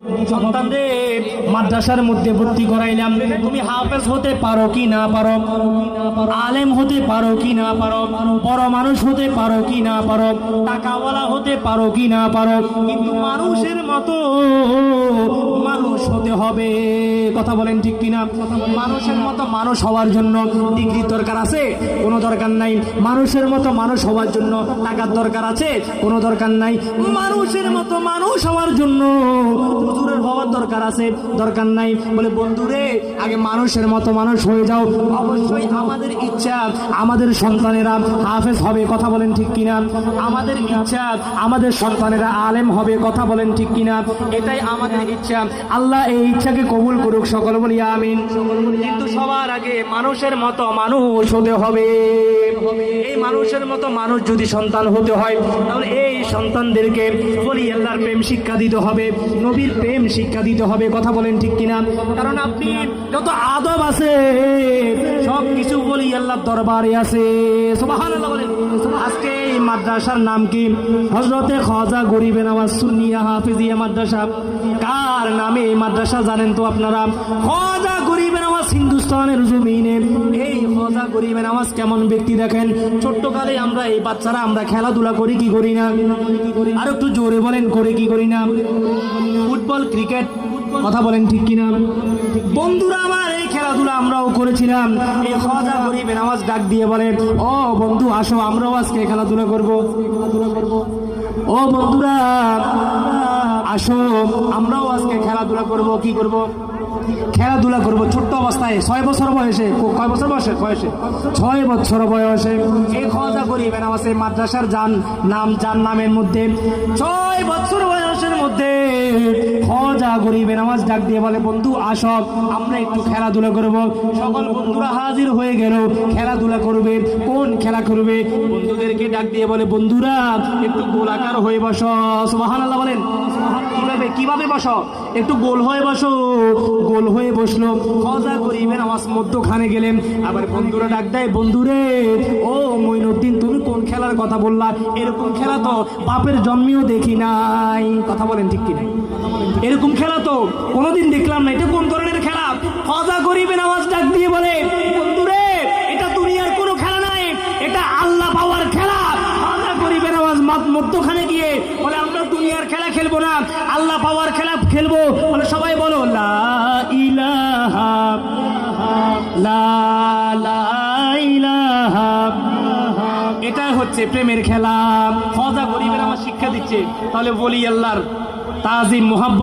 সন্তানদের মাদ্রাসার মধ্যে ভর্তি করাইলাম, তুমি হাফেজ হতে পারো কি না পারো, আলেম হতে পারো কি না পারো, বড় মানুষ হতে পারো কি না পারো, টাকাওয়ালা হতে পারো কি না পারো, কিন্তু মানুষের মতো মানুষ হতে হবে। কথা বলেন ঠিক কিনা? মানুষের মতো মানুষ হওয়ার জন্য ডিগ্রির দরকার আছে? কোনো দরকার নাই। মানুষের মতো মানুষ হওয়ার জন্য টাকার দরকার আছে? কোনো দরকার নাই। মানুষের মতো মানুষ হওয়ার জন্য হুজুরের হওয়ার দরকার আছে? দরকার নাই। বলে বন্ধুরে, আগে মানুষের মতো মানুষ হয়ে যাও। অবশ্যই আমাদের ইচ্ছা আমাদের সন্তানেরা হাফেজ হবে। কথা বলেন ঠিক কিনা? আমাদের ইচ্ছা আমাদের সন্তানেরা আলেম হবে। কথা বলেন ঠিক কিনা? এটাই আমাদের ইচ্ছা। আল্লাহ এই ইচ্ছাকে কবুল করুক, সকল বলি আমিন। কিন্তু সবার আগে মানুষের মতো মানুষ হতে হবে। এই মানুষের মতো মানুষ যদি সন্তান হতে হয়, তাহলে এই সন্তানদেরকে বলি আল্লাহর প্রেম শিক্ষা দিতে হবে, নবীর প্রেম শিক্ষা দিতে হবে। কথা বলেন ঠিক কিনা? কারণ আপনি যত আদব আছে সব কিছু বলি আল্লাহর দরবারে আছে। সুবহানাল্লাহ বলেন। আজকে এই মাদ্রাসার নাম কি? হযরতে খাজা গরিবে নওয়াজ সুন্নিয়া হাফিজিয়া মাদ্রাসা। কার নামে এই মাদ্রাসা জানেন তো আপনারা? খাজা গরিবে নওয়াজ হিন্দুস্তানের জমিনে। এই খাজা গরিবে নওয়াজ কেমন ব্যক্তি দেখেন? ছোট্টকালে আমরা এই বাচ্চারা আমরা খেলাধুলা করি কি করি না? আর একটু জোরে বলেন, করে কি করি না? Football, cricket. কথা বলেন ঠিক কিনা? বন্ধুরা আমার, এই খেলাধুলা আমরাও করেছিলাম। এই খাজা গরিবে নওয়াজ ডাক দিয়ে বলেন, ও বন্ধু আসো, আমরাও আজকে খেলাধুলা করব। ও বন্ধুরা আসো, আমরাও আজকে খেলাধুলা করব। কি করব? খেলাধুলা করব। ছোট্ট অবস্থায় 6 বছর বয়সে, কয় বছর বয়সে? 6 বছর বয়সে এই খাজা গরিবে নওয়াজ মাদ্রাসার যার নামের মধ্যে 6 বছর বয়সের মধ্যে খাজা গরিবে নওয়াজ ডাক দিয়ে বলে, বন্ধু আসো, আমরা একটু খেলাধুলা করব। সকল বন্ধুরা হাজির হয়ে গেল। খেলাধুলা করবে। কোন খেলা করবে? বন্ধুদেরকে ডাক দিয়ে বলে, বন্ধুরা একটু গোলাকার হয়ে বসো। সুবহানাল্লাহ বলেন। কিভাবে বসো? একটু গোল হয়ে বসো। গোল হয়ে বসলো। খাজা গরিবে নওয়াজ মধ্যখানে গেলেন। আবার বন্ধুরা ডাক দেয়, বন্ধুরে ও মঈনুদ্দিন, তুমি কোন খেলার কথা বললা? এরকম খেলা তো বাপের জন্মেও দেখি নাই। কথা বলেন ঠিক কিনা? এরকম খেলা তো কোনোদিন দেখলাম না। এটা কোন ধরনের খেলা? খাজা গরিবে নওয়াজ ডাক দিয়ে বলে, বন্ধুরে এটা দুনিয়ার কোনো খেলা নাই, এটা আল্লাহ পাওয়ার খেলা। খাজা গরিবে নওয়াজ মধ্যখানে গিয়ে বলে, আমরা দুনিয়ার খেলা খেলবো না, আল্লাহ পাওয়ার খেলা খেলবো। বলে সবাই বলো লা ইলাহা লা ইলাহা। এটা হচ্ছে প্রেমের খেলা। খাজা গরিবে নওয়াজ শিক্ষা দিচ্ছে। তাহলে বলি আল্লাহর তাজিম মুহাব্বত